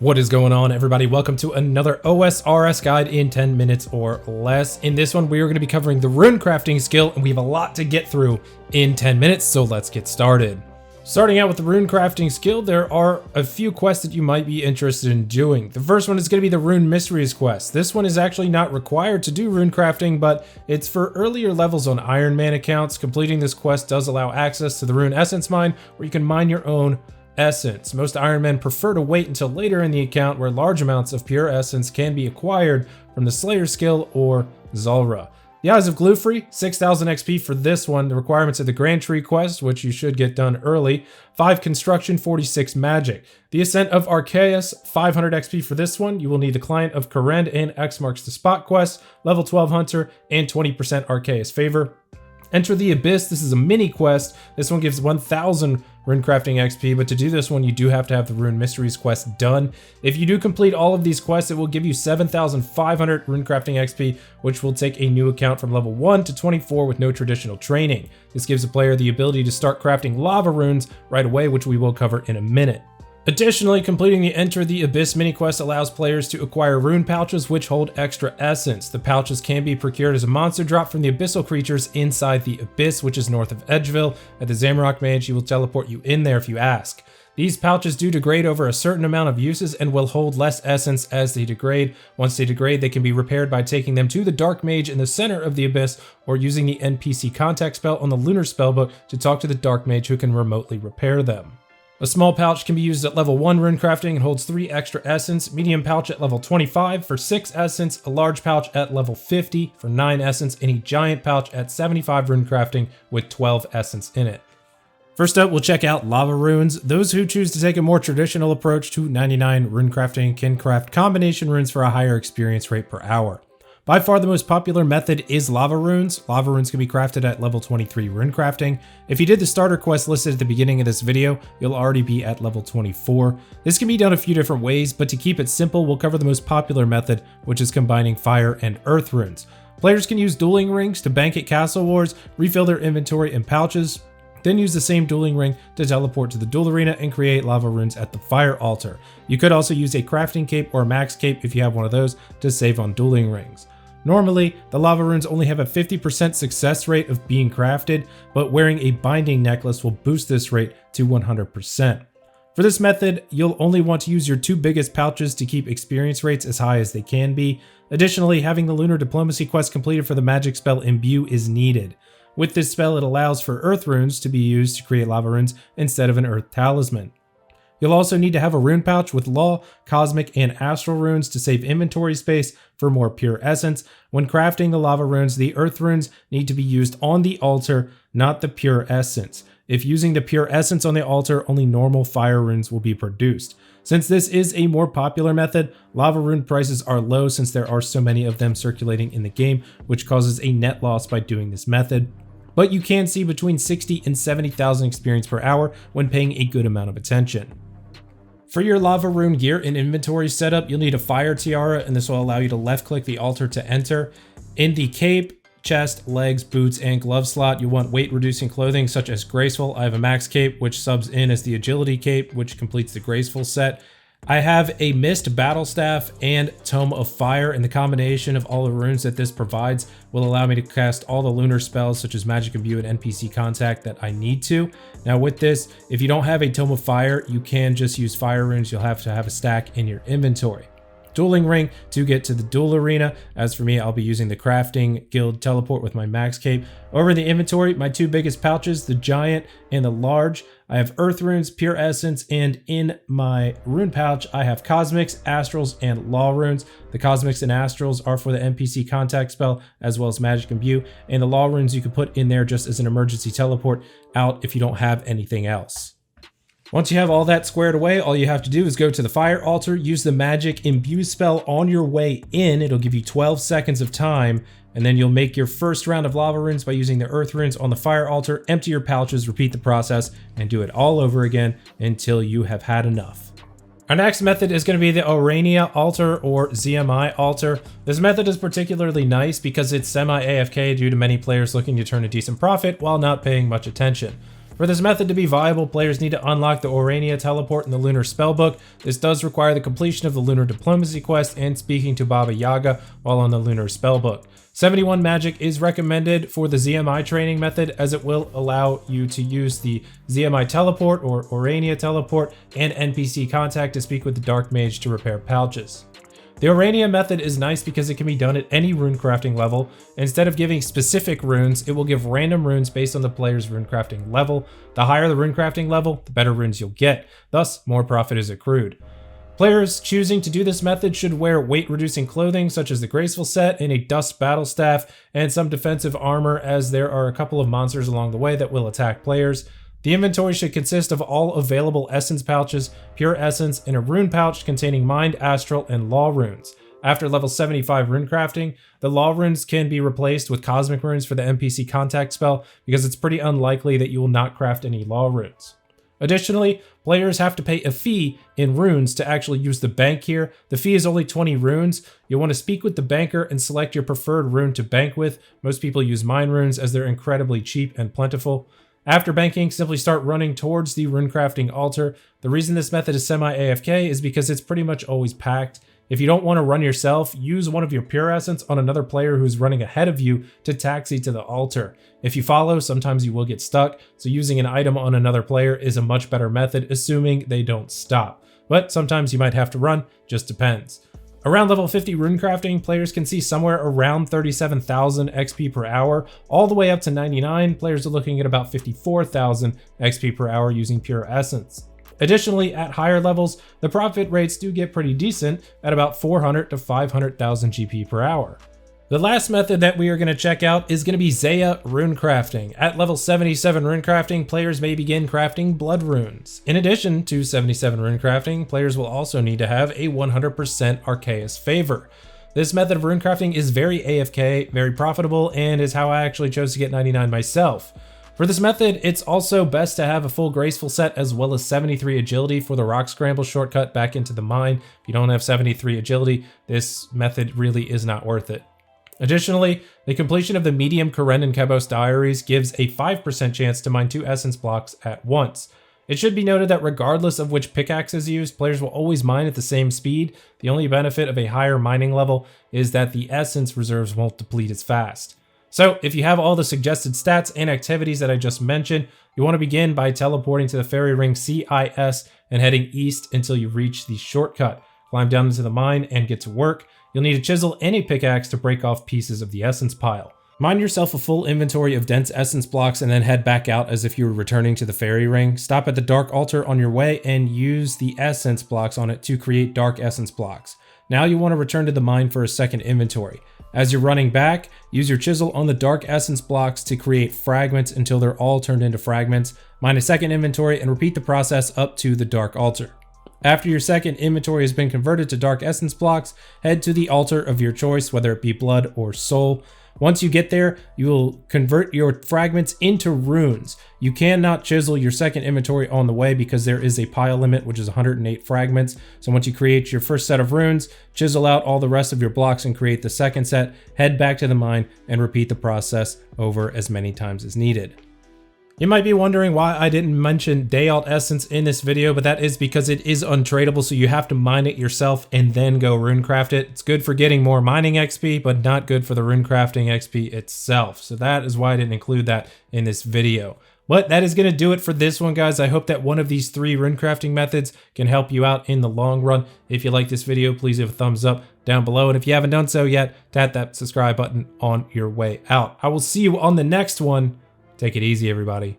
What is going on, everybody? Welcome to another OSRS guide in 10 minutes or less. In this one, we are going to be covering the Runecrafting skill, and we have a lot to get through in 10 minutes, so let's get started. Starting out with the Runecrafting skill, there are a few quests that you might be interested in doing. The first one is going to be the Rune Mysteries quest. This one is actually not required to do Runecrafting, but it's for earlier levels on Iron Man accounts. Completing this quest does allow access to the Rune Essence Mine, where you can mine your own essence. Most Iron Men prefer to wait until later in the account, where large amounts of pure essence can be acquired from the Slayer skill or Zulrah. The Eyes of Glufrey, 6,000 XP for this one. The requirements of the Grand Tree quest, which you should get done early. 5 construction, 46 magic. The Ascent of Arceus, 500 XP for this one. You will need the Client of Karend and X Marks the Spot quest, level 12 Hunter, and 20% Arceus favor. Enter the Abyss. This is a mini quest. This one gives 1,000 Runecrafting XP, but to do this one, you do have to have the Rune Mysteries quest done. If you do complete all of these quests, it will give you 7,500 Runecrafting XP, which will take a new account from level 1 to 24 with no traditional training. This gives a player the ability to start crafting lava runes right away, which we will cover in a minute. Additionally, completing the Enter the Abyss mini quest allows players to acquire Rune Pouches, which hold extra essence. The pouches can be procured as a monster drop from the abyssal creatures inside the Abyss, which is north of Edgeville. At the Zamorak Mage, he will teleport you in there if you ask. These pouches do degrade over a certain amount of uses and will hold less essence as they degrade. Once they degrade, they can be repaired by taking them to the Dark Mage in the center of the Abyss, or using the NPC contact spell on the Lunar Spellbook to talk to the Dark Mage, who can remotely repair them. A small pouch can be used at level 1 Runecrafting and holds 3 extra essence. Medium pouch at level 25 for 6 essence. A large pouch at level 50 for 9 essence. And a giant pouch at 75 Runecrafting with 12 essence in it. First up, we'll check out lava runes. Those who choose to take a more traditional approach to 99 Runecrafting can craft combination runes for a higher experience rate per hour. By far the most popular method is lava runes. Lava runes can be crafted at level 23 Runecrafting. If you did the starter quest listed at the beginning of this video, you'll already be at level 24. This can be done a few different ways, but to keep it simple, we'll cover the most popular method, which is combining fire and earth runes. Players can use dueling rings to bank at Castle Wars, refill their inventory and pouches, then use the same dueling ring to teleport to the duel arena and create lava runes at the fire altar. You could also use a crafting cape or a max cape if you have one of those to save on dueling rings. Normally, the lava runes only have a 50% success rate of being crafted, but wearing a binding necklace will boost this rate to 100%. For this method, you'll only want to use your 2 biggest pouches to keep experience rates as high as they can be. Additionally, having the Lunar Diplomacy quest completed for the magic spell Imbue is needed. With this spell, it allows for earth runes to be used to create lava runes instead of an earth talisman. You'll also need to have a rune pouch with law, cosmic, and astral runes to save inventory space for more pure essence. When crafting the lava runes, the earth runes need to be used on the altar, not the pure essence. If using the pure essence on the altar, only normal fire runes will be produced. Since this is a more popular method, lava rune prices are low since there are so many of them circulating in the game, which causes a net loss by doing this method. But you can see between 60 and 70,000 experience per hour when paying a good amount of attention. For your lava rune gear and inventory setup, you'll need a fire tiara, and this will allow you to left click the altar to enter. In the cape, chest, legs, boots, and glove slot, you want weight reducing clothing such as graceful. I have a max cape, which subs in as the agility cape, which completes the graceful set. I have a mist battle staff and tome of fire, and the combination of all the runes that this provides will allow me to cast all the lunar spells such as magic imbue and NPC contact that I need to. Now with this, if you don't have a tome of fire, you can just use fire runes. You'll have to have a stack in your inventory. Dueling ring to get to the duel arena. As for me, I'll be using the crafting guild teleport with my max cape. Over in the inventory, my 2 biggest pouches, the giant and the large. I have earth runes, pure essence, and in my rune pouch, I have cosmics, astrals, and law runes. The cosmics and astrals are for the NPC contact spell, as well as magic imbue, and the law runes you can put in there just as an emergency teleport out if you don't have anything else. Once you have all that squared away, all you have to do is go to the fire altar, use the magic imbue spell on your way in. It'll give you 12 seconds of time, and then you'll make your first round of lava runes by using the earth runes on the fire altar, empty your pouches, repeat the process, and do it all over again until you have had enough. Our next method is going to be the Orania altar or ZMI altar. This method is particularly nice because it's semi-AFK due to many players looking to turn a decent profit while not paying much attention. For this method to be viable, players need to unlock the Orania teleport in the Lunar Spellbook. This does require the completion of the Lunar Diplomacy quest and speaking to Baba Yaga while on the Lunar Spellbook. 71 magic is recommended for the ZMI training method, as it will allow you to use the ZMI teleport or Orania teleport and NPC contact to speak with the Dark Mage to repair pouches. The Orania method is nice because it can be done at any runecrafting level. Instead of giving specific runes, it will give random runes based on the player's runecrafting level. The higher the runecrafting level, the better runes you'll get, thus more profit is accrued. Players choosing to do this method should wear weight-reducing clothing such as the Graceful set and a Dust Battle Staff and some defensive armor, as there are a couple of monsters along the way that will attack players. The inventory should consist of all available essence pouches, pure essence, and a rune pouch containing mind, astral, and law runes. After level 75 runecrafting, the law runes can be replaced with cosmic runes for the NPC contact spell, because it's pretty unlikely that you will not craft any law runes. Additionally, players have to pay a fee in runes to actually use the bank here. The fee is only 20 runes. You'll want to speak with the banker and select your preferred rune to bank with. Most people use mind runes as they're incredibly cheap and plentiful. After banking, simply start running towards the runecrafting altar. The reason this method is semi-AFK is because it's pretty much always packed. If you don't want to run yourself, use one of your pure essence on another player who's running ahead of you to taxi to the altar. If you follow, sometimes you will get stuck, so using an item on another player is a much better method, assuming they don't stop. But sometimes you might have to run, just depends. Around level 50 runecrafting, players can see somewhere around 37,000 XP per hour. All the way up to 99, players are looking at about 54,000 XP per hour using pure essence. Additionally, at higher levels, the profit rates do get pretty decent at about 400 to 500,000 GP per hour. The last method that we are going to check out is going to be Zeah Runecrafting. At level 77 Runecrafting, players may begin crafting blood runes. In addition to 77 Runecrafting, players will also need to have a 100% Arceus favor. This method of runecrafting is very AFK, very profitable, and is how I actually chose to get 99 myself. For this method, it's also best to have a full Graceful set as well as 73 Agility for the Rock Scramble shortcut back into the mine. If you don't have 73 Agility, this method really is not worth it. Additionally, the completion of the medium Karen and Kebos diaries gives a 5% chance to mine 2 essence blocks at once. It should be noted that regardless of which pickaxe is used, players will always mine at the same speed. The only benefit of a higher mining level is that the essence reserves won't deplete as fast. So if you have all the suggested stats and activities that I just mentioned, you want to begin by teleporting to the fairy ring CIS and heading east until you reach the shortcut. Climb down into the mine and get to work. You'll need a chisel and a pickaxe to break off pieces of the essence pile. Mine yourself a full inventory of dense essence blocks and then head back out as if you were returning to the fairy ring. Stop at the dark altar on your way and use the essence blocks on it to create dark essence blocks. Now you want to return to the mine for a second inventory. As you're running back, use your chisel on the dark essence blocks to create fragments until they're all turned into fragments. Mine a second inventory and repeat the process up to the dark altar. After your second inventory has been converted to dark essence blocks, head to the altar of your choice, whether it be blood or soul. Once you get there, you will convert your fragments into runes. You cannot chisel your second inventory on the way because there is a pile limit, which is 108 fragments. So once you create your first set of runes, chisel out all the rest of your blocks and create the second set, head back to the mine and repeat the process over as many times as needed. You might be wondering why I didn't mention Day Alt Essence in this video, but that is because it is untradeable, so you have to mine it yourself and then go runecraft it. It's good for getting more mining XP, but not good for the runecrafting XP itself. So that is why I didn't include that in this video. But that is going to do it for this one, guys. I hope that one of these 3 runecrafting methods can help you out in the long run. If you like this video, please give a thumbs up down below. And if you haven't done so yet, tap that subscribe button on your way out. I will see you on the next one. Take it easy, everybody.